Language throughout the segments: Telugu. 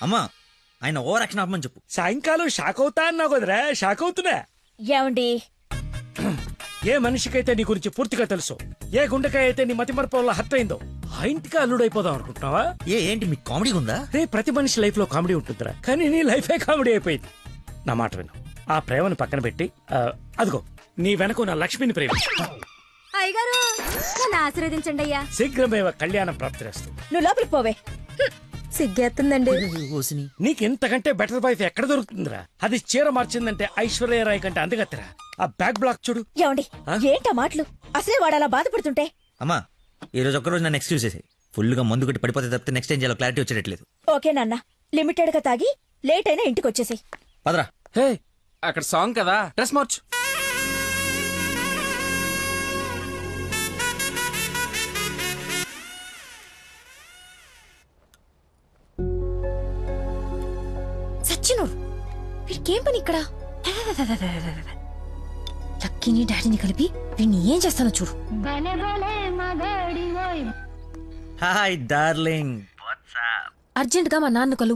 అమ్మా ఆయన ఓవర్ యాక్షన్ ఆపమని చెప్పు. సాయంకాలం షాక్ అవుతా అన్నావు కదరా, షాక్ అవుతున్నా. ఏమండి, ఏ మనిషికైతే నీ గురించి పూర్తిగా తెలుసు, ఏ గుండెకాయ అయితే నీ మతి మరపు వల్ల హత్య అయిందో ఆ ఇంటికి అల్లుడైపోదాం అనుకుంటున్నావా? ఏంటి మీకు కామెడీ ఉందా? రే, ప్రతి మనిషి లైఫ్ లో కామెడీ ఉంటుందిరా, కానీ నీ లైఫే కామెడీ అయిపోయింది. నా మాట విను, ఆ ప్రేమను పక్కన పెట్టి అదిగో నీ వెనక నా లక్ష్మిని ప్రేమ. అయ్యగారు నన్ను ఆశీర్వదించండి అయ్యా. శీఘ్రమేవ కళ్యాణం ప్రాప్తిరేస్తుంది. నువ్వు లోపలికి పోవే. సిగ్గేస్తుందండి. నీకెంతకంటే బెటర్ వైఫ్ ఎక్కడ దొరుకుతుందిరా? అది చీర మార్చిందంటే ఐశ్వర్యరాయ్ కంటే అందగత్తరా. ఆ బ్యాక్ బ్లాక్ చూడు. ఏమండి, ఏంటా మాటలు? అసలే వాడు అలా బాధపడుతుంటే. అమ్మా ఈ రోజు ఒక్కరోజు నన్ను ఎక్స్క్యూజ్ చేసి ఫుల్ గా మందు కొట్టి పడిపోతే తప్పితే నెక్స్ట్ ఏం చేయాలో క్లారిటీ వచ్చేటట్లేదు. ఓకే నాన్న, లిమిటెడ్ గా తాగి లేట్ అయినా ఇంటికి వచ్చేసాయి. పదరా. హే, అక్కడ సాంగ్ కదా, డ్రెస్ మార్చు. సచ్చినోడు, వీడికేం పని ఇక్కడ? లక్కీని డాడీని కలిపి వీడిని ఏం చేస్తానో చూడు. Hi darling. అర్జెంట్ గా మా నాన్న కలు.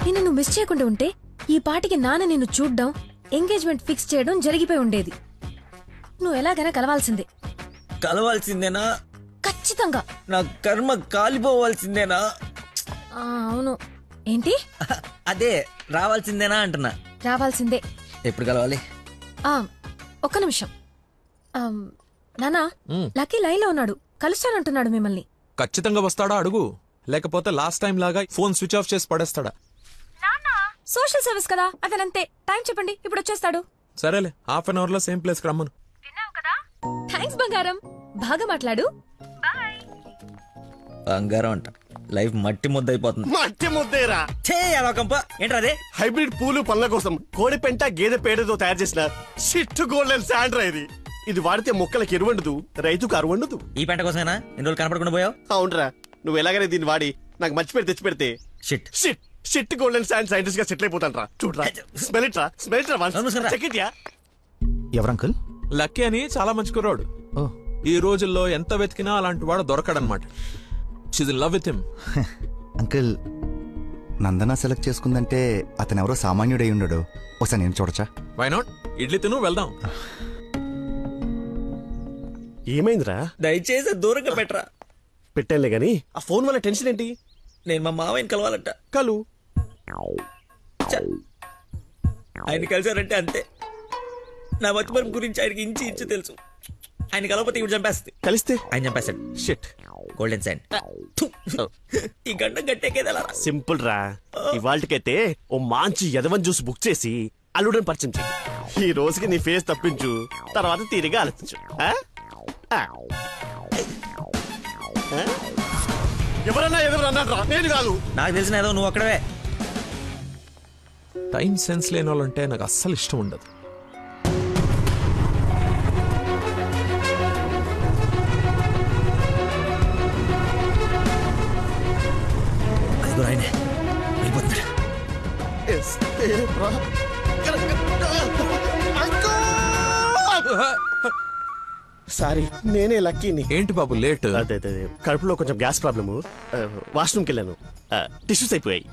నిన్ను నువ్వు మిస్ చేయకుండా ఉంటే ఈ పాటికి నాన్న నిన్ను చూడ్డం, ఎంగేజ్మెంట్ ఫిక్స్ చేయడం జరిగిపోయి ఉండేది. నువ్వు ఎలాగైనా కలవాల్సిందే. కలవాల్సిందేనా? ఖచ్చితంగా. నా కర్మ కాలిపోవాల్సిందేనా? అవును. ఏంటి? అదే రావాల్సిందేనా అంటున్నా. రావాల్సిందే. ఎప్పుడు కలవాలి? ఒక్క నిమిషం. నానా, లక్కీ లైన్ లో ఉన్నాడు, కలుస్తానంటున్నాడు మిమ్మల్ని. ఖచ్చితంగా వస్తాడా అడుగు, లేకపోతే లాస్ట్ టైం లాగా ఫోన్ స్విచ్ ఆఫ్ చేసి పడేస్తాడా? సోషల్ సర్వీస్ కదా, అతనంతే. టైం చెప్పండి, ఇప్పుడు వచ్చేస్తాడు. సరేలే, హాఫ్ అన్ అవర్ లో సేమ్ ప్లేస్ కి రమ్మను. థ్యాంక్స్ బంగారం, బాగా మాట్లాడు. బంగారం అంట, లైఫ్ మట్టి ముద్ద అయిపోతుంది. మట్టి ముద్దేరా ఏంట్రా అదే? హైబ్రిడ్ పూలు పళ్ళ కోసం కోడి పెంట గేదె పేడతో తయారు చేసిన షిట్ గోల్డెన్ శాండ్రా ఇది. ఇది వాడితే మొక్కలకు ఎరువండదు, రైతుకు అరువండదు. ఈ పెంట కోసమేనా ఇన్ని రోజులు కనపడకుండా పోయావు? అవునరా, నువ్వు ఎలాగైనా దీన్ని వాడి నాకు మర్చి పెడితే తెచ్చి పెడితే shit shit shit golden sand scientist గా సెటిల్ అయిపోతాను రా. చూడరా, స్మెల్ ఇట్ రా, స్మెల్ ఇట్ రా, చెక్ ఇట్ యా. ఎవరంకుల్? లక్కీ అని చాలా మంచి కుర్రాడు. ఈ రోజుల్లో ఎంత వెతికినా అలాంటి వాడు దొరకడనమాట. She's in love with him. Uncle, Nandana select చేసుకుందంటే అతను ఎవరో సామాన్యుడై ఉండడు. ఒకసారి నేను చూడచ్చా? Why not? ఇడ్లీ తిను, వెళ్దాం. ఏమైందిరా? దయచేసి దూరంగా పెట్టరా. పెట్టానులే గాని ఆ ఫోన్ వల్ల టెన్షన్ ఏంటి? నేను మా మావయ్యని కలవాలంట. కలు. ఆయన కలిసారంటే అంతే. నా మతిమరుపు గురించి ఆయనకి ఇంచి ఇంచు తెలుసు. ఆయన కలవకపోతే ఇవి చంపేస్తుంది. కలిస్తే ఆయన చంపేస్తాడు. Shit golden sand. ఈ గంట గట్టేకేదలా సింపుల్ రా. ఇవాళకైతే ఓ మంచి యదవన్ జ్యూస్ బుక్ చేసి అల్లుడని పరిచయం చెయ్యి. ఈ రోజుకి నీ ఫేస్ తప్పించు, తర్వాత తీరిగా ఆలోచించు. ఎవరన్నా ఎదురన్నారా? నేను కాదు. నాకు తెలిసిన ఏదో నువ్వు అక్కడవే. టైం సెన్స్ లేని వాళ్ళంటే నాకు అస్సలు ఇష్టం ఉండదు. సారీ, నేనే లక్కీని. ఏంటి బాబు లేట్? అదే కడుపులో కొంచెం గ్యాస్ ప్రాబ్లము, వాష్రూమ్కి వెళ్ళాను, టిష్యూస్ అయిపోయాయి,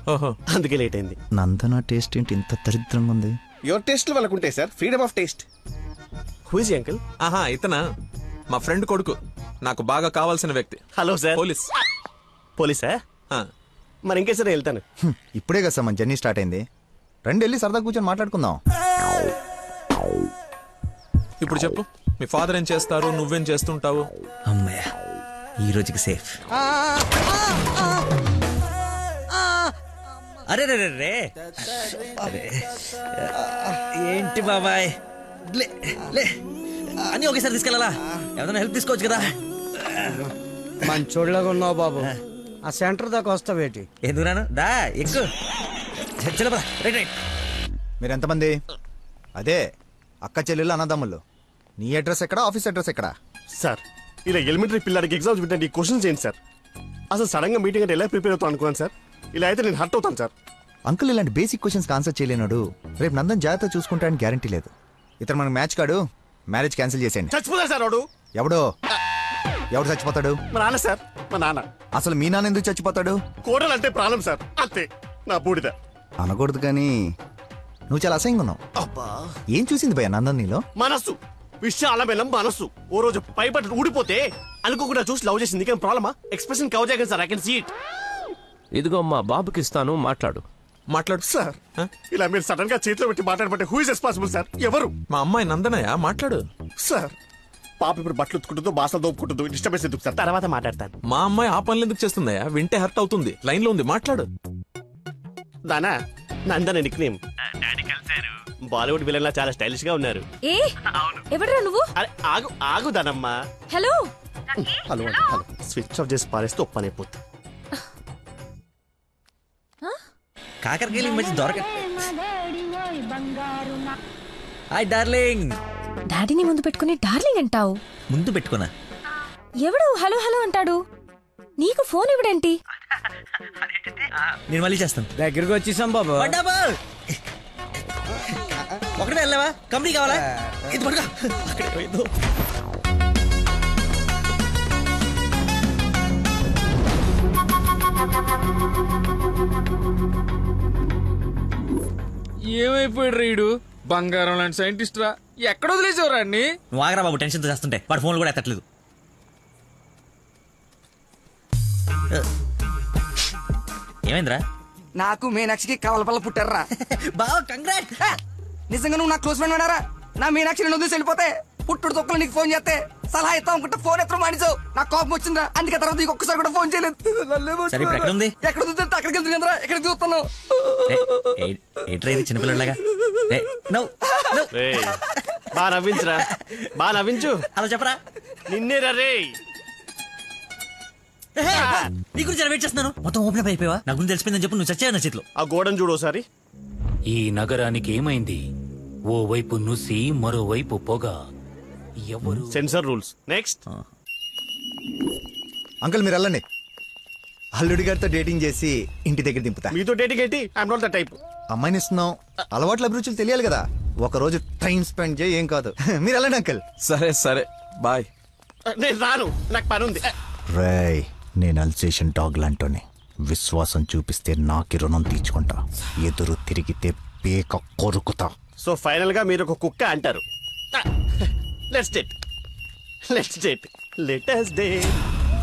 అందుకే లేట్ అయింది. నందన టేస్ట్ ఏంటి ఇంత దరిద్రంగా ఉంది? యువర్ టేస్ట్ వాళ్ళకు ఉంటాయి sir, freedom of taste. Who is uncle? ఆహా, ఇతనా మా ఫ్రెండ్ కొడుకు, నాకు బాగా కావాల్సిన వ్యక్తి. Hello sir. పోలీస్. పోలీసా? మరి ఇంకే సరే వెళ్తాను. ఇప్పుడే కదా సార్ మన జర్నీ స్టార్ట్ అయింది. రండి వెళ్ళి సరదా కూర్చొని మాట్లాడుకుందాం. ఇప్పుడు చెప్పు, మీ ఫాదర్ ఏం చేస్తారు, నువ్వేం చేస్తుంటావు? అమ్మయ్య, ఈ రోజుకి సేఫ్. అరే రే రే అరే, ఏంటి బాబాయ్, లే అని ఒకేసారి తీసుకెళ్ళాలా? ఏదైనా హెల్ప్ తీసుకోవచ్చు కదా. మంచోళ్ళగా ఉన్నావు బాబు. ఆ సెంటర్ దాకా వస్తావేటి? ఎందుకు రాను, దా ఎక్కువ. మీరు ఎంతమంది? అదే అక్క చెల్లెళ్ళు అన్నదమ్ముళ్ళు. నీ అడ్రస్ ఎక్కడ, ఆఫీస్ అడ్రస్ ఎక్కడ? సార్, ఇలా ఎలిమెంటరీ పిల్లలకి ఎగ్జామ్స్ పెట్టండి, క్వశ్చన్స్ ఏంటి సార్? అసలు సడన్ గా మీటింగ్ అంటే ఎలా ప్రిపేర్ అవుతాను అనుకున్నాను సార్. ఇలా అయితే నేను హర్ట్ అవుతాను సార్. అంకుల్ ఇలాంటి బేసిక్ క్వశ్చన్స్ ఆన్సర్ చేయలేనాడు. రేపు నందన్ జాగ్రత్త చూసుకుంటాడని గ్యారంటీ లేదు. ఇతను మనకు మ్యాచ్ కాడు, మ్యారేజ్ క్యాన్సిల్ చేసేయండి. చచ్చిపోతా సార్ వాడు. ఎవడో ఎవరు చచ్చిపోతాడు? మా నాన్న సార్, మా నాన్న. అసలు మీ నాన్న ఎందుకు చచ్చిపోతాడు? కోడలంటే ప్రాణం సార్, అంతే. నా బూడిద. అనకూడదు కానీ నువ్వు చాలా అసహ్యంగా ఉన్నావు. అబ్బా, ఏం చూసింది భయ నందన్ నీలో? మనస్సు, విశాలమైన మనస్సు. ఓ రోజు పైపట్టు ఊడిపోతే అనుకోకుండా చూసి లవ్ చేసింది. కానీ ప్రాబ్లమా? ఎక్స్ప్రెషన్ కవర్ చేయగలను sir, I can see it. ఇదిగో మా బాబుకి ఇస్తాను, మాట్లాడు. మాట్లాడు సార్, ఇలా మీరు సడన్ గా చేతిలో పెట్టి మాట్లాడబట్టే హూ ఇస్ రెస్పాన్సిబుల్ సార్? ఎవరు? మా అమ్మాయి నందనయ్య, మాట్లాడు. సార్, పాప ఇప్పుడు బట్టలు ఉత్తుకుంటుందో బాసలు దోపుకుంటుందో డిస్టర్బెన్స్ ఎందుకు సార్? తర్వాత మాట్లాడతాను. మా అమ్మాయి ఆ పనులు ఎందుకు చేస్తుందయ్యా? వింటే హర్ట్ అవుతుంది. లైన్ లో ఉంది, మాట్లాడు. దానా నందన నిక్ నేమ్. బాలీవుడ్ విలన్ లా చాలా స్టైలిష్ గా ఉన్నారు. ఏ ఎవడరా నువ్వు? అరే ఆగు ఆగు దానమ్మా. Hello hello hello. Switch off చేసి పారేస్తే ఒప్పనైపోతుంది. కాకరకాయలు ఈ మధ్య దొరక. Hi darling. డాడీని ముందు పెట్టుకుని డార్లింగ్ అంటావు? ముందు పెట్టుకున్నా. ఎవడు హలో హలో అంటాడు? నీకు ఫోన్ ఇవ్వడేంటి? నేను మళ్ళీ చేస్తాను. దగ్గరికి వచ్చేసాం బాబు. ఒకటే వెళ్ళావా? కంపెనీ కావాలా? ఇది పడుకో. అక్కడే పోయిందో. ఏమైపోయాడు రీడు? బంగారం లాంటి సైంటిస్ట్ రా. ఎక్కడ వదిలేసేవారా అన్ని? నువ్వు ఆగరా బాబు, టెన్షన్తో చేస్తుంటే. వాడు ఫోన్లు కూడా ఎత్తట్లేదు. ఏమైందిరా? నాకు మీనాక్షికి కవలపల్ల పుట్టారా? బావ కంగ్రాట్. నిజంగా నువ్వు నా క్లోజ్ ఫ్రెండ్ వినారా? నా మీనాక్షి నేను వదిలేసి వెళ్ళిపోతే పుట్టుడు తొక్కలు నీకు ఫోన్ చేస్తే సలహా ఇస్తాం అనుకుంటే ఫోన్ ఎత్తడం మానేసావు. నాకు కోపం వచ్చిందా, అందుకే తర్వాత నీకు ఒక్కసారి కూడా ఫోన్ చేయలేదు. సరే ఇప్పుడు ఎక్కడ ఉంది? ఎక్కడ చూస్తే అక్కడికి వెళ్తుందిరా. ఎక్కడ చూస్తున్నావు? ఏంట్రా ఇది చిన్నపిల్లలాగా? బా నవ్వించురా, బా నవ్వించు. అలా చెప్పరా. నిన్నేరా రే. నీ గురించి వెయిట్ చేస్తున్నాను. మొత్తం ఓపెన్ అప్ అయిపోయావా? నా గురించి తెలిసిపోయిందని చెప్పు. నువ్వు చచ్చావు నా చేతిలో. ఆ గోడను చూడు ఒకసారి. ఈ నగరానికి ఏమైంది? ఓవైపు నుసి, మరోవైపు పొగ. ఎవరు? Sensor rules. నెక్స్ట్. అంకుల్ మీరు వెళ్ళండి. అల్లుడి గారితో డేటింగ్ చేసి ఇంటి దగ్గర దింపుతా. మీతో డేటింగ్ ఏంటి? I'm not the type. అమ్మాయిని ఇస్తున్నాం, అలవాట్ల అభిరుచులు తెలియాలి కదా. ఒక రోజు టైం స్పెండ్ చేయి, ఏం కాదు. మీరు వెళ్ళండి అంకుల్. సరే సరే, బాయ్. నేను రాను, నాకు పని ఉంది. రేయ్, నేను అల్సేషన్ డాగ్ లాంటోని. విశ్వాసం చూపిస్తే నాకి రుణం తీర్చుకుంటా, ఎదురు తిరిగితే పేక కొరుకుతా. సో ఫైనల్ గా మీరు ఒక కుక్క అంటారు. Let's date, let's date, let us date.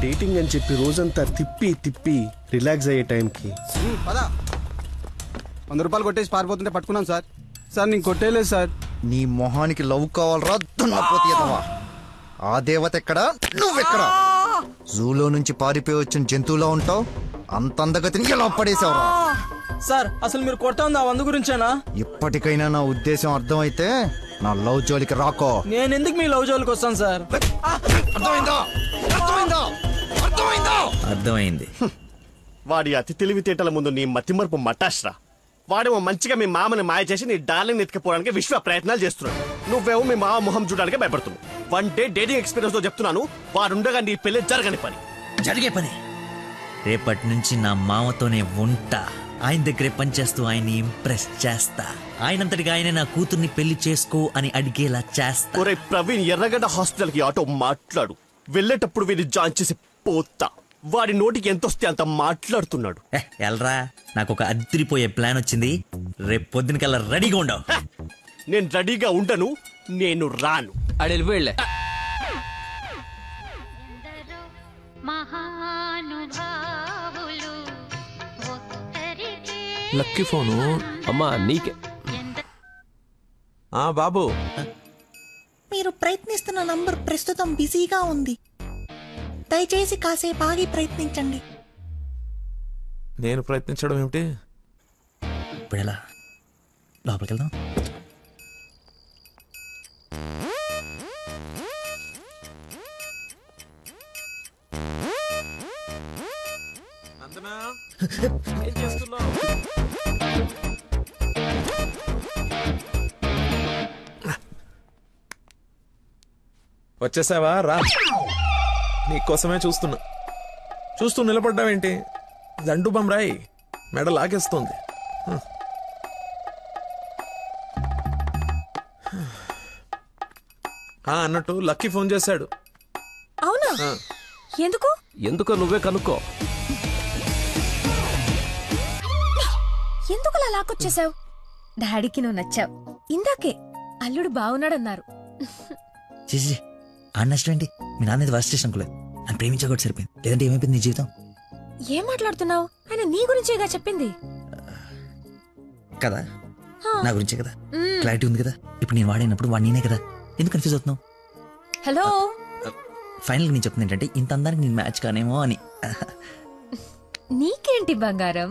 Dating అని చెప్పి రోజంతా తిప్పి తిప్పి రిలాక్స్ అయ్యే టైంకి 100 రూపాయలు కొట్టేసి పారిపోతుంటే పట్టుకున్నాం సార్. సార్ నేను కొట్టేయలేదు సార్. నీ మొహానికి లవ్ కావాలరా దున్నపోతీయదవా? ఆ దేవత ఎక్కడా, నువ్వెక్కడా? జూలో నుంచి పారిపోయి వచ్చిన జంతువులా ఉంటావు. అంత అందగతిని ఎలా పడేసావురా? సార్ అసలు మీరు కొడతా ఉంది ఆ 100 గురించేనా? ఇప్పటికైనా నా ఉద్దేశం అర్థమైతే నా లవ్ జోలికి రాకో. నేను ఎందుకు మీ లవ్ జోలికి వస్తాను సార్? అర్థమైందా? అర్థమైందా? అర్థమైందా? అర్థమైంది. వాడి అతి తెలివితేటల ముందు నీ మతిమరుపు మటాష్రా. వాడేమో మంచిగా మీ మామని మాయ చేసి నీ డార్లింగ్ ఎత్తుకుపోవడానికి విశ్వ ప్రయత్నాలు చేస్తున్నాడు. నువ్వేమో మీ మామ మొహం చూడడానికి భయపడుతున్నావు. 1 డే డేటింగ్ ఎక్స్పీరియన్స్ తో చెప్తున్నాను, వాడుండగా నీ పెళ్లి జరగని పని. జరిగే పని. రేపటి నుంచి నా మామతోనే ఉంటా. ఆయన దగ్గరే పనిచేస్తూ ఆయన్ని ఇంప్రెస్ చేస్తా. ఆయనంతటిగా ఆయన నా కూతుర్ని పెళ్లి చేసుకో అని అడిగేలా చేస్తా. ఒరే ప్రవీణ్, ఎర్రగడ్డ హాస్పిటల్ కి ఆటో మాట్లాడు. వెళ్ళేటప్పుడు వీడిని జాయిన్ చేసి పోతా. వాడి నోటికి ఎంత వస్తే అంత మాట్లాడుతున్నాడు. ఎల్రా, నాకు ఒక అదిరిపోయే ప్లాన్ వచ్చింది. రేపు పొద్దున కల్లా రెడీగా ఉండవు. నేను రెడీగా ఉండను, నేను రాను. ఆడు వెళ్ళిపోయిలే. Lucky phone. అమ్మా నీకే. ఆ బాబు, మీరు ప్రయత్నిస్తున్న నంబర్ ప్రస్తుతం బిజీగా ఉంది. దయచేసి కాసేపు ఆగి ప్రయత్నించండి. నేను ప్రయత్నించడం ఏమిటి? ఇప్పుడు ఎలా? లోపలికి వెళ్దాం. ఏం చేస్తున్నావు? వచ్చేసావా? రా, నీకోసమే చూస్తూ నిలబడ్డావేంటి? దండు బమ్రాయి మెడ లాగేస్తోంది. అన్నట్టు లక్కీ ఫోన్ చేశాడు. అవునా? ఎందుకు? ఎందుకో నువ్వే కనుక్కో. ఎందుకు అలా లాక్కొచ్చేసావు? డాడీకి నువ్వు నచ్చావు. ఇందాకే అల్లుడు బాగున్నాడన్నారు. చేసి ఆ నష్టం ఏంటి? మీ నాన్నది వర్స్ట్ చేసిన అనుకోలేదు. అని ప్రేమించకూడదు సరిపోయింది. లేదంటే ఏమైపోయింది నీ జీవితం? ఏం మాట్లాడుతున్నావు? ఆయన నీ గురించేగా చెప్పింది కదా, నా గురించే కదా. క్లారిటీ ఉంది కదా. ఇప్పుడు నేను వాడినప్పుడు వాడు నేనే కదా. ఎందుకు కన్ఫ్యూజ్ అవుతున్నావు? హలో, ఫైనల్ నేను చెప్తుంది ఏంటంటే ఇంత అందానికి నేను మ్యాచ్ కానేమో అని. నీకేంటి బంగారం?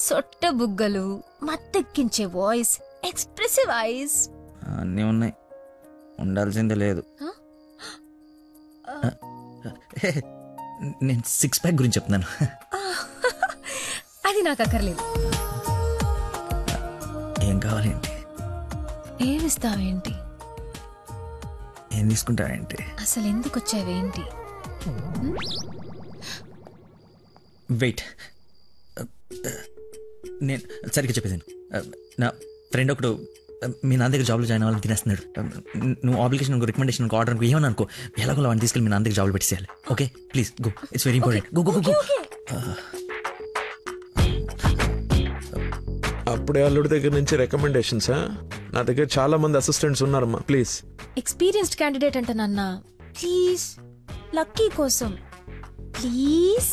సొట్ట బుగ్గలు, మత్తెక్కించే వాయిస్, ఎక్స్ప్రెసివ్ ఐస్ అన్నీ ఉన్నాయి, ఉండాల్సిందే లేదు. నేను 6 ప్యాక్ గురించి చెప్తున్నాను. అది నాకు అక్కర్లేదు. ఏం కావాలేంటి? ఏమిస్తావేంటి? ఏం తీసుకుంటావేంటి? అసలు ఎందుకు వచ్చావేంటి? వెయిట్, నేను సరిగ్గా చెప్పేసాను. నా ఫ్రెండ్ ఒకడు మీ నాన్న దగ్గర జాబ్లో జాయిన్ అవ్వాలని తినేస్తున్నాడు. నువ్వు అప్లికేషన్ రికమెండేషన్ ఆర్డర్ అనుకో ఏమని అనుకో, ఎలాగో వాడిని తీసుకెళ్ళి మీ నాన్న దగ్గర జాబ్లో పెట్టేసేయాలి. Okay please go, it's very important. Go go go. అప్పుడే అల్లుడి దగ్గర నుంచి రికమెండేషన్స్? నా దగ్గర చాలా మంది అసిస్టెంట్స్ ఉన్నారమ్మా, ప్లీజ్. ఎక్స్పీరియన్స్డ్ క్యాండిడేట్ అంట నాన్న, ప్లీజ్ లక్కీ కోసం ప్లీజ్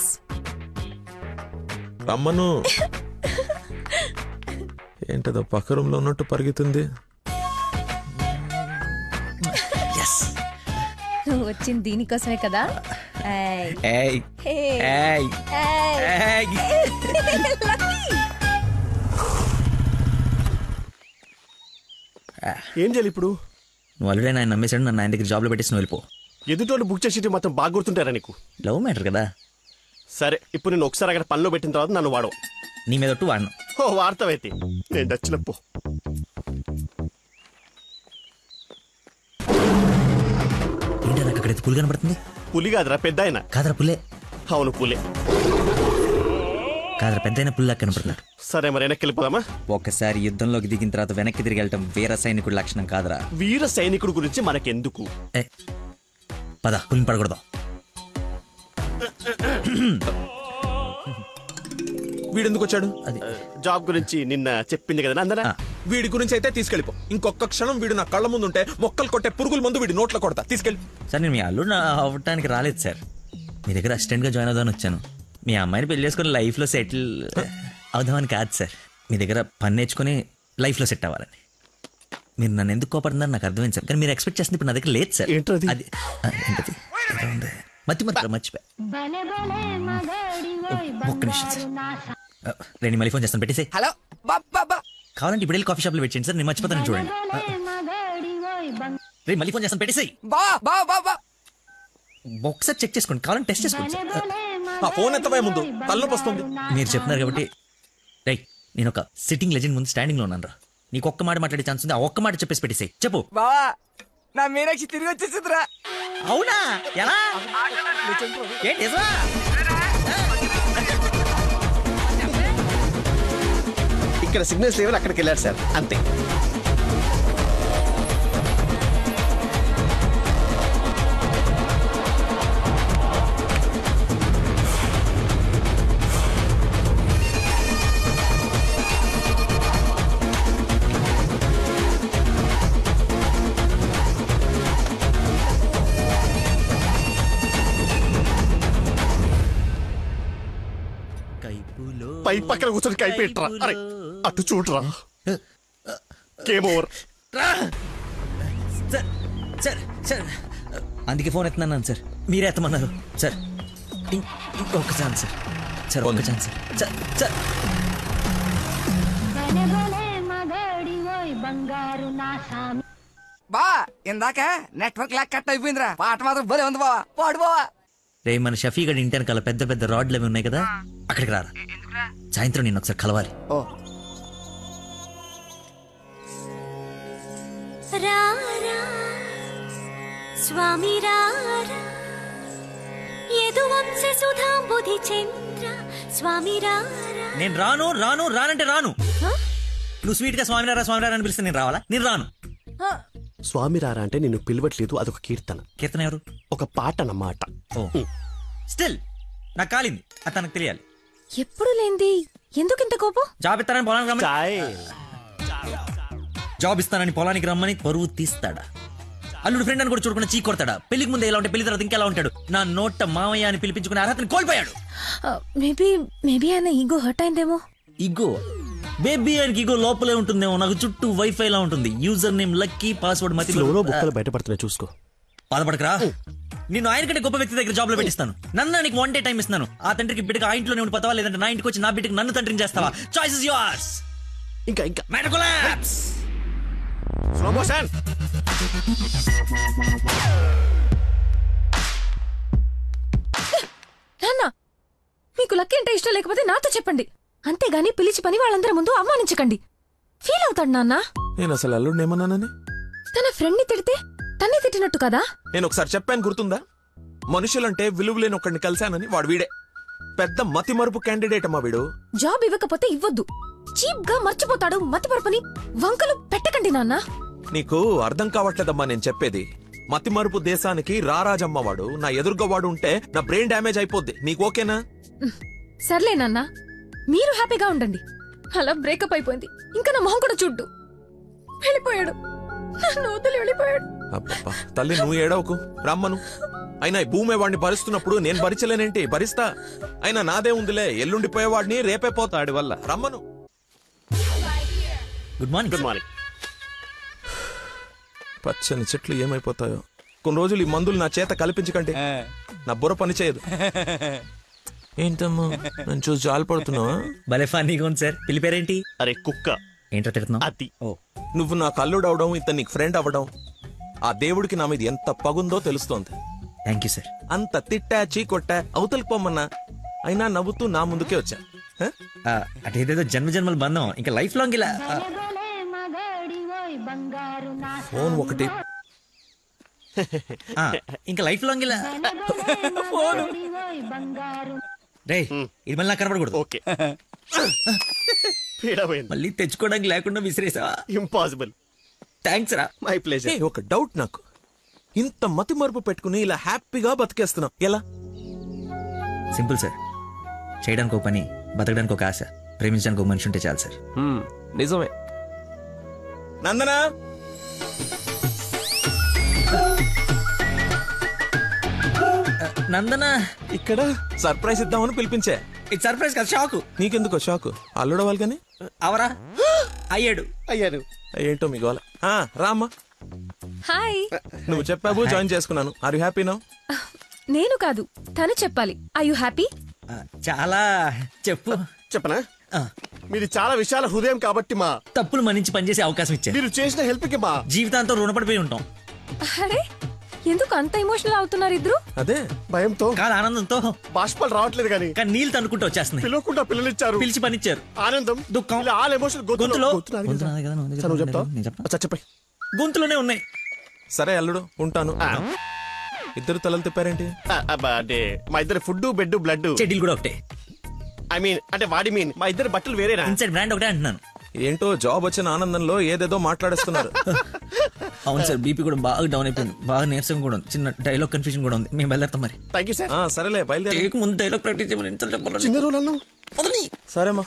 రమ్మను. ఏంటదో పక్క రూమ్ లో ఉన్నట్టు పరిగెత్తుంది. నువ్వు వచ్చింది దీనికోసమే కదా. ఏం చేయాలి ఇప్పుడు? నువ్వు ఆల్రెడీ ఆయన నమ్మేశాడు, నన్ను ఆయన దగ్గర జాబ్లో పెట్టేసి నువ్వు వెళ్ళిపో. ఎదుటోళ్ళు బుక్ చేసి మొత్తం బాగా గుర్తుంటారా నీకు? లవ్ మ్యాటర్ కదా. సరే, ఇప్పుడు నేను ఒకసారి అక్కడ పనిలో పెట్టిన తర్వాత నన్ను వాడవు. నీ మీద ఒట్టు వాడను. ఓ వార్తవైతే నేను నచ్చినప్పు. ఏంటో నాకు అక్కడైతే పులి కనబడుతుంది. పులి కాదురా, పెద్ద ఆయన. కాదరా పుల్లే. అవును పులే. కాదరా పెద్ద అయిన పుల్లా కనపడుతున్నాడు. సరే మరి వెనక్కి వెళ్ళిపోదామా? ఒకసారి యుద్ధంలోకి దిగిన తర్వాత వెనక్కి తిరిగి వెళ్ళటం వీర సైనికుడి లక్షణం కాదరా. వీర సైనికుడు గురించి మనకెందుకు? పద, పులిని పడకూడదాం. వీడెందుకు వచ్చాడు? అది జాబ్ గురించి నిన్న చెప్పింది కదా అందరా. వీడి గురించి అయితే తీసుకెళ్ళిపో. ఇంకొక క్షణం వీడు నా కళ్ళ ముందు ఉంటే మొక్కలు కొట్టే పురుగుల ముందు వీడి నోట్లో కొడతా. తీసుకెళ్ళి. సార్ నేను మీ అల్లుడు అవ్వటానికి రాలేదు సార్, మీ దగ్గర అసిస్టెంట్గా జాయిన్ అవుదామని వచ్చాను. మీ అమ్మాయిని పెళ్లి చేసుకుని లైఫ్లో సెటిల్ అవుదామని కాదు సార్, మీ దగ్గర పని నేర్చుకుని లైఫ్లో సెట్ అవ్వాలని. మీరు నన్ను ఎందుకు కోపడుతున్నారు నాకు అర్థమైంది సార్, కానీ మీరు ఎక్స్పెక్ట్ చేస్తుంది ఇప్పుడు నా దగ్గర లేదు సార్. ఏంటది? అది ఏంటది? మర్చిపోయి ఒక్క నిమిషం సార్, రండి మళ్ళీ ఫోన్ చేస్తాను, పెట్టేసి. హలో బాబా, కావాలంటే ఇప్పుడు వెళ్ళి కాఫీ షాప్లో పెట్టండి సార్, నేను మర్చిపోతాను చూడండి. రేపు మళ్ళీ ఫోన్ చేస్తాను, పెట్టేసి. ఒకసారి చెక్ చేసుకోండి, కావాలంటే టెస్ట్ చేసుకోండి సార్. ఆ ఫోన్ ఎత్తవే ముందు, తలనొప్పి వస్తుంది. మీరు చెప్తున్నారు కాబట్టి రైట్, నేను ఒక సిట్టింగ్ లెజెండ్ ముందు స్టాండింగ్ లో ఉన్నాను రా. నీకు ఒక్క మాట మాట్లాడే ఛాన్స్ ఉంది, ఆ ఒక్క మాట చెప్పేసి పెట్టేసి చెప్పు. బావా, నా మీనాక్షి తిరిగి వచ్చేసిందిరా. అవునా? ఎలా? ఏంటి నిజమా? ఇక్కడ సిగ్నల్స్ లేవని అక్కడికి వెళ్ళారు సార్, అంతే. పై పక్కన కూర్చొని కైపెట్రా. అరే అటు చూడరా. Game over. సార్ సార్ అందుకే ఫోన్ ఎత్తున్నాను సార్, మీరే ఎత్తమన్నారు సార్. ఇంకొక ఛాన్స్ సార్, సార్ ఒక్క ఛాన్స్ సార్. సార్ బా ఇందాక నెట్వర్క్ లాక్ కట్ అయిపోయిందిరా. పాట మాత్రం భలే ఉంది బావా, పాడు బావా. రే మన షఫీ గడి ఇంటి వెనకాల పెద్ద పెద్ద రాడ్లు అవి ఉన్నాయి కదా, అక్కడికి రారా. సాయంత్రం నేను ఒకసారి కలవాలి. ఓ స్వామి నేను రాను రాను రానంటే రాను. నువ్వు స్వీట్ గా స్వామినారా స్వామినారా అని పిలిస్తే నేను రావాలా? నేను రాను. స్వామి రారా అంటే నిన్ను పిలవట్లేదు, అదొక కీర్తన. కీర్తన ఎవరు? ఒక పాట అన్నమాట. ఓ స్టిల్ నాకు కాలింది అది తనకు తెలియాలి. ఎప్పుడు లేంది ఎందుకు ఇంత కోపం? జాబ్ ఇస్తానని పొలానికి రమ్మని చాయ్ జాబ్ ఇస్తానని పొలానికి రమ్మని పరువు తీస్తాడా? అల్లుడు ఫ్రెండ్ అని కూడా చూడకుండా చీ కొడతాడా? పెళ్లికి ముందు ఎలా ఉంటే పెళ్లి తర్వాత ఇంకెలా ఉంటాడు? నా నోట మామయ్య అని పిలిపించుకునే అర్హతని కోల్పోయాడు. మేబీ ఆయన ఈగో హర్ట్ అయిందేమో. ఇగో బేబీ ఆయనకి ఇగో లోపలే ఉంటుందేమో. నాకు చుట్టూ వైఫై లా ఉంటుంది. యూజర్ నేమ్ లక్కీ, పాస్వర్డ్ మతి. ఫ్లోలో బుక్కలు బయటపడుతున్నాయి చూసుకో. బాధపడకరా, నేను ఆయన కంటే గొప్ప వ్యక్తి దగ్గర జాబ్ లో పెట్టిస్తాను. నన్ను నీకు 1 day టైం ఇస్తున్నాను. ఆ తండ్రికి బిడ్డగా ఆ ఇంట్లోనే ఉండి పోతావా, లేదంటే నా ఇంటికి వచ్చి నా బిడ్డకి నన్ను తండ్రిని చేస్తావా? Choice is yours. ఇంకా మ్యాటర్ కొలాప్స్. Slow motion. నాన్న, మీకు లక్కీ అంటే ఇష్టం లేకపోతే నాతో చెప్పండి, అంతేగాని పిలిచి పని వాళ్ళందరి ముందు అవమానించకండి. ఫీల్ అవుతాడు నాన్న. నేను అసలు అల్లుడిని ఏమన్నానని? తన ఫ్రెండ్ ని తిడితే తన్ని తిట్టినట్టు కదా. నేను ఒకసారి చెప్పాను గుర్తుందా? మనుషులంటే విలువలేని ఒకడిని కలిశానని. వాడు వీడే పెద్ద మతి మరుపు క్యాండిడేట్ అమ్మా వీడు. జాబ్ ఇవ్వకపోతే ఇవ్వద్దు. చీప్ గా మర్చిపోతాడు. మతి పరపని వంకలు పెట్టకండి నాన్న. నీకు అర్థం కావట్లేదమ్మా నేను చెప్పేది. మతి మరుపు దేశానికి రారాజమ్మ వాడు. నా ఎదురుగా వాడు ఉంటే నా బ్రెయిన్ డ్యామేజ్ అయిపోద్ది. నీకు ఓకేనా? సర్లే నాన్న, మీరు హ్యాపీగా ఉండండి. అలా బ్రేకప్ అయిపోయింది. ఇంకా నా మొహం కూడా చూడ్డు. వెళ్ళిపోయాడు. నన్ను వదిలి వెళ్ళిపోయాడు. అబ్బబ్బా తల్లి నువ్వు ఏడవకు, రమ్మను. అయినా ఈ భూమి వాడిని భరిస్తున్నప్పుడు నేను భరించలేనేంటి? భరిస్తా. అయినా నాదే ఉందిలే, ఎల్లుండిపోయేవాడిని రేపే పోతాడి వల్ల. రమ్మను. Good morning. Good morning. పచ్చని చెట్లు ఏమైపోతాయో. కొన్ని రోజులు ఈ మందులు నా చేత కల్పించకండి, నా బుర్ర పని చేయదు. ఏంటమ్మా నేను చూసి జాలిపడుతున్నావా? భలే ఫన్నీగా ఉంది సార్. పిల్లి పేరేంటి? అరే కుక్క. ఏంటో తిడుతున్నావు? అతి. ఓ, నువ్వు నాకు అల్లుడు అవడం, ఇతను నీకు ఫ్రెండ్ అవ్వడం, ఆ దేవుడికి నా మీద ఎంత పగుందో తెలుస్తోంది. Thank you sir. అంత తిట్టా చీకొట్టా అవతలికి పొమ్మన్నా అయినా నవ్వుతూ నా ముందుకే వచ్చా. అటేదేదో జన్మ జన్మల బంధం ఇంకా లైఫ్ లాంగ్ ఇలా. ఫోన్ ఒకటి ఇంకా లైఫ్ లాంగ్ ఇలా. రే ఇది మళ్ళీ నాకు కనపడకూడదు. ఓకే. పీడమైంది. మళ్ళీ తెచ్చుకోవడానికి లేకుండా విసిరేసావా? ఇంపాసిబుల్. థ్యాంక్స్ రా. My pleasure. ఒక డౌట్ నాకు. ఇంత మతి మరుపు పెట్టుకుని ఇలా హ్యాపీగా బతికేస్తున్నావు ఎలా? Simple sir. చేయడానికి ఒక పని, బతకడానికి ఒక ఆశ, ప్రేమించడానికి ఒక మనిషి ఉంటే చాలు సార్. నిజమే. నందనా నందన ఇక్కడ సర్ప్రైజ్ ఇద్దామని పిలిపించే. ఇది సర్ప్రైజ్ కదా, షాకు. నీకెందుకో షాకు? అల్లుడవాలి కానీ అవరా అయ్యాడు. అయ్యారు. ఏంటో మీ గోల. రామ్మా. హాయ్. నువ్వు చెప్పావు, జాయిన్ చేసుకున్నాను. Are you happy now? నేను కాదు, తను చెప్పాలి. Are you happy? చాలా. చెప్పు. చెప్పనా? మీది చాలా విశాల హృదయం కాబట్టి మా తప్పులు మన్నించి పనిచేసే అవకాశం ఇచ్చారు. మీరు చేసిన హెల్ప్ కి మా జీవితాంతం రుణపడిపోయి ఉంటాం. అరే ఎందుకు అంత ఎమోషనల్ అవుతున్నారు ఇద్దరు? అదే భయంతో కాదు, ఆనందంతో. బాష్పాలు రావట్లేదు కానీ నీళ్ళు తనుకుంటూ వచ్చేస్తున్నాయి. పిలవకుండా పిల్లలిచ్చారు, పిలిచి పనిచ్చారు. ఆనందం, దుఃఖం, ఆల్ ఎమోషన్ గొంతులో. నువ్వు చెప్తావు. చెప్పండి. గొంతులోనే ఉన్నాయి. సరే అల్లుడు ఉంటాను. ఇద్దరు తలలు తిప్పారేంటి? అంటే మా ఇద్దరు ఫుడ్ బెడ్ బ్లడ్ చెడ్డీలు కూడా ఒకటే. ఐ మీన్ అంటే వాడి మీన్ మా ఇద్దరు బట్టలు వేరేనా? ఇన్సైడ్ బ్రాండ్ ఒకటే అంటున్నాను. ఏంటో జాబ్ వచ్చిన ఆనందంలో ఏదేదో మాట్లాడేస్తున్నారు. అవును సార్, బీపీ కూడా బాగా డౌన్ అయిపోయింది. బాగా నీరసం కూడా ఉంది. చిన్న డైలాగ్ కన్ఫ్యూజన్ కూడా ఉంది. మేము బయలుదేరుతాం మరి. Thank you sir. సరేలే బయలుదేరి. ముందు డైలాగ్ ప్రాక్టీస్ చేయమని చిన్న రోజులు సరేమ్మా.